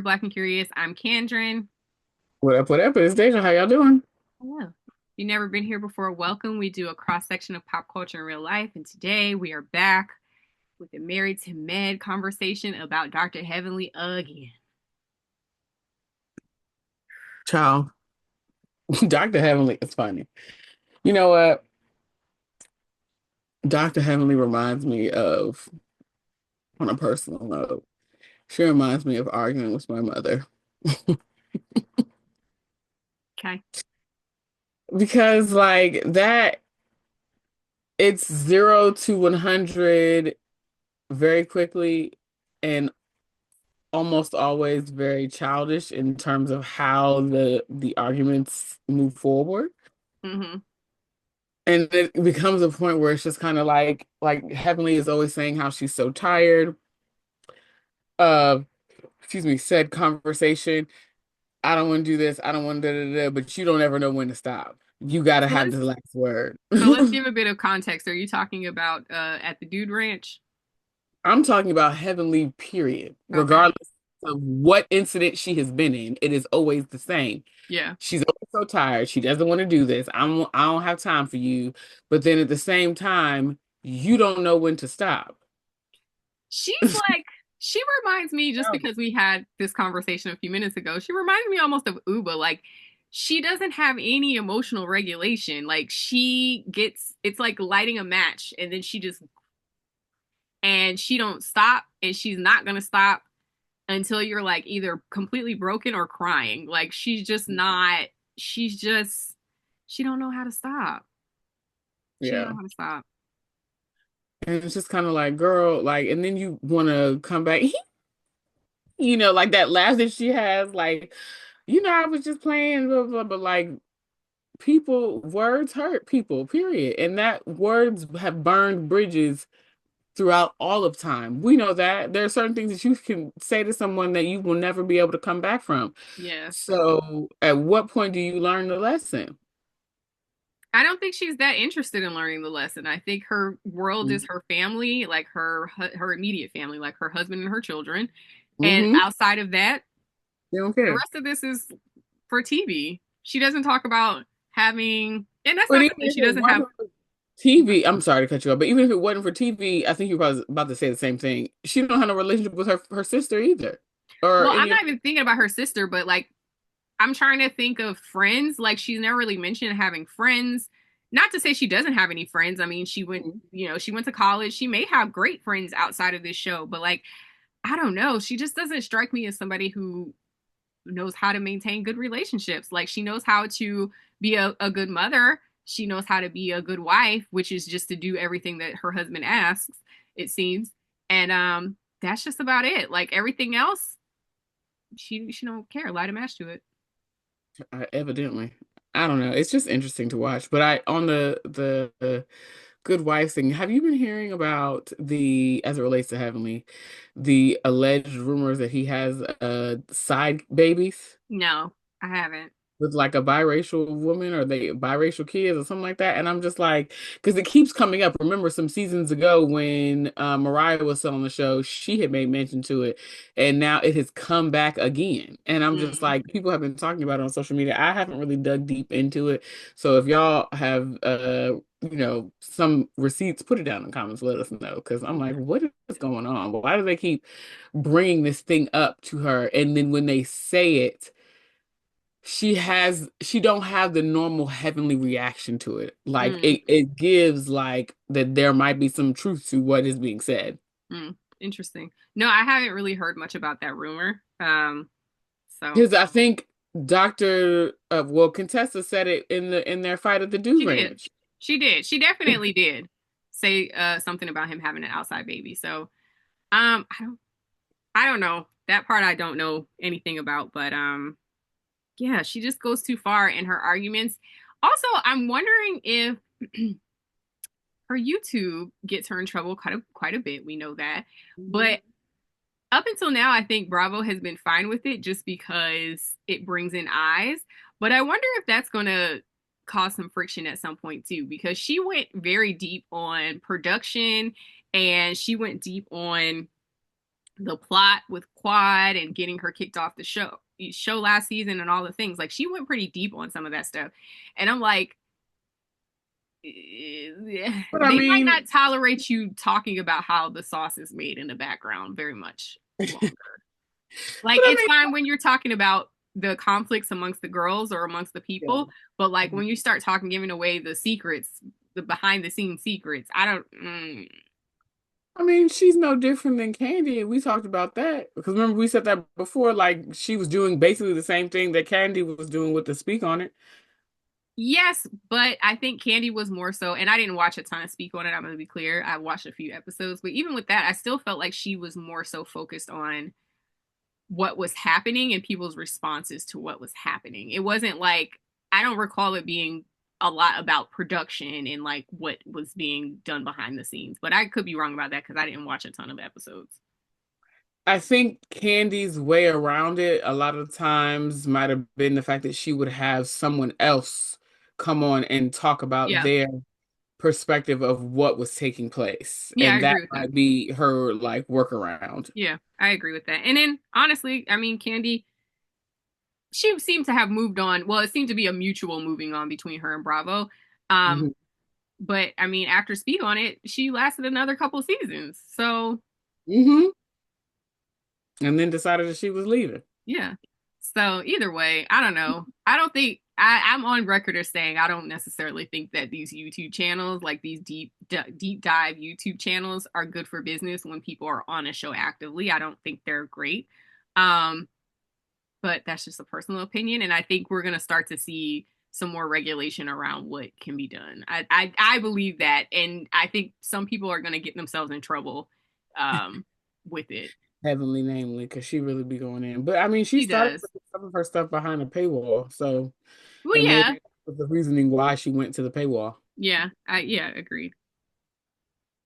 for Black and Curious. I'm Kendrin. What up, what up? It's Deja. How y'all doing? Hello. If you've never been here before, welcome. We do a cross section of pop culture and real life, and today we are back with a Married to Med conversation about Dr. Heavenly again. Ciao. Dr. Heavenly is funny. You know what? Dr. Heavenly reminds me of, on a personal note, she reminds me of arguing with my mother. Okay. Because, like, that, it's 0 to 100 very quickly and almost always very childish in terms of how the arguments move forward. Mm-hmm. And it becomes a point where it's just kind of like Heavenly is always saying how she's so tired of, excuse me, said conversation. I don't want to do this. I don't want to da, da, da, but you don't ever know when to stop. You got to So have let's the last word. so let's give a bit of context. Are you talking about at the Dude Ranch? I'm talking about Heavenly, period. Okay. Regardless of what incident she has been in, it is always the same. Yeah. She's always so tired. She doesn't want to do this. I don't have time for you. But then at the same time, you don't know when to stop. She's like, she reminds me, just because we had this conversation a few minutes ago, she reminds me almost of Uba. Like, she doesn't have any emotional regulation. Like, she gets, it's like lighting a match, and then and she don't stop, and she's not gonna stop until you're like either completely broken or crying. Like, she's just not, she's just, she don't know how to stop. She don't Yeah. know how to stop. And it's just kind of like, girl, like, and then you want to come back, like that laugh that she has, like, I was just playing, blah, blah, but like, words hurt people, period. And that words have burned bridges throughout all of time. We know that there are certain things that you can say to someone that you will never be able to come back from. Yeah. So, at what point do you learn the lesson? I don't think she's that interested in learning the lesson. I think her world is her family, like her immediate family, like her husband and her children. And Mm-hmm. outside of that, You don't the care. rest of this is for TV. She doesn't talk about having, and that's But not even to say if she it doesn't have. wasn't for TV, I'm sorry to cut you off, but even if it wasn't for TV, I think you were probably about to say the same thing. She don't have no relationship with her sister either, or Well, I'm any of. not even thinking about her sister, but like I'm trying to think of friends. Like she's never really mentioned having friends. Not to say she doesn't have any friends. I mean, she went to college. She may have great friends outside of this show, but like I don't know. She just doesn't strike me as somebody who knows how to maintain good relationships. Like she knows how to be a good mother. She knows how to be a good wife, which is just to do everything that her husband asks, it seems. And that's just about it. Like everything else, she don't care. Light a match to it. Evidently, I don't know. It's just interesting to watch. But I on the good wife thing. Have you been hearing about as it relates to Heavenly, the alleged rumors that he has side babies No, I haven't. with like a biracial woman or they biracial kids or something like that? And I'm just like, because it keeps coming up. Remember some seasons ago when Mariah was still on the show, she had made mention to it, and now it has come back again. And I'm just Mm. like, people have been talking about it on social media. I haven't really dug deep into it. So if y'all have some receipts, put it down in the comments, let us know. Because I'm like, what is going on? Why do they keep bringing this thing up to her? And then when they say it, she don't have the normal Heavenly reaction to it. Like Mm. it gives like that there might be some truth to what is being said. Mm. Interesting. No, I haven't really heard much about that rumor. So Because I think Dr. Contessa said it in their fight at the Dude she did. Ranch. She did. She definitely did say something about him having an outside baby. So I don't know. That part I don't know anything about, but yeah, she just goes too far in her arguments. Also, I'm wondering if her YouTube gets her in trouble quite a bit. We know that. Mhm. But up until now, I think Bravo has been fine with it just because it brings in eyes. But I wonder if that's going to cause some friction at some point too, because she went very deep on production and she went deep on the plot with Quad and getting her kicked off the show last season and all the things. Like she went pretty deep on some of that stuff. And I'm like, But I they might mean, not tolerate you talking about how the sauce is made in the background very much longer. Like but I it's mean, fine when you're talking about the conflicts amongst the girls or amongst the yeah. people, but like when you start talking, giving away the secrets, the behind the scenes secrets, I don't. I mean, she's no different than Candy. We talked about that because remember we said that before. Like she was doing basically the same thing that Candy was doing with the Speak on It. Yes, but I think Candy was more so, and I didn't watch a ton of Speak on It. I'm gonna be clear. I watched a few episodes, but even with that, I still felt like she was more so focused on what was happening and people's responses to what was happening. It wasn't like I don't recall it being a lot about production and like what was being done behind the scenes. But I could be wrong about that because I didn't watch a ton of episodes. I think Candy's way around it a lot of times might have been the fact that she would have someone else come on and talk about Yeah. their perspective of what was taking place. Yeah, I And that agree with that. might be her like workaround. Yeah, I agree with that. And then honestly, I mean, Candy, she seemed to have moved on. Well, it seemed to be a mutual moving on between her and Bravo. Um, Hmm. but I mean, after Speak on It, she lasted another couple seasons. So Hmm. And then decided that she was leaving. yeah. So either way, I don't know. I don't think I'm on record as saying I don't necessarily think that these YouTube channels, like these deep dive YouTube channels, are good for business when people are on a show actively. I don't think they're great. Um, but that's just a personal opinion, and I think we're gonna start to see some more regulation around what can be done. I believe that, and I think some people are gonna get themselves in trouble with it. Heavenly namely, because she really be going in. But I mean, she She started does. putting some of her stuff behind a paywall. So, Well, and yeah, maybe that was the reasoning why she went to the paywall. yeah, agreed.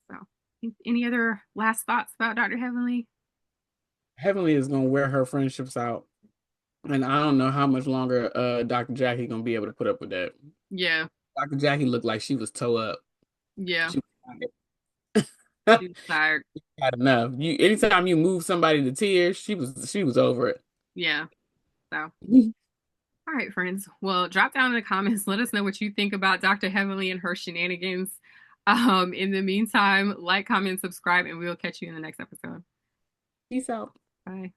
So, any other last thoughts about Dr. Heavenly? Heavenly is gonna wear her friendships out. And I don't know how much longer Dr. Jackie gonna be able to put up with that. Yeah, Dr. Jackie looked like she was toe up. yeah, She she was tired. had enough. You anytime you move somebody to tears, she was over it. Yeah, so. All right, friends. Well, drop down in the comments. Let us know what you think about Dr. Heavenly and her shenanigans. In the meantime, like, comment, subscribe, and we will catch you in the next episode. Peace out. Bye.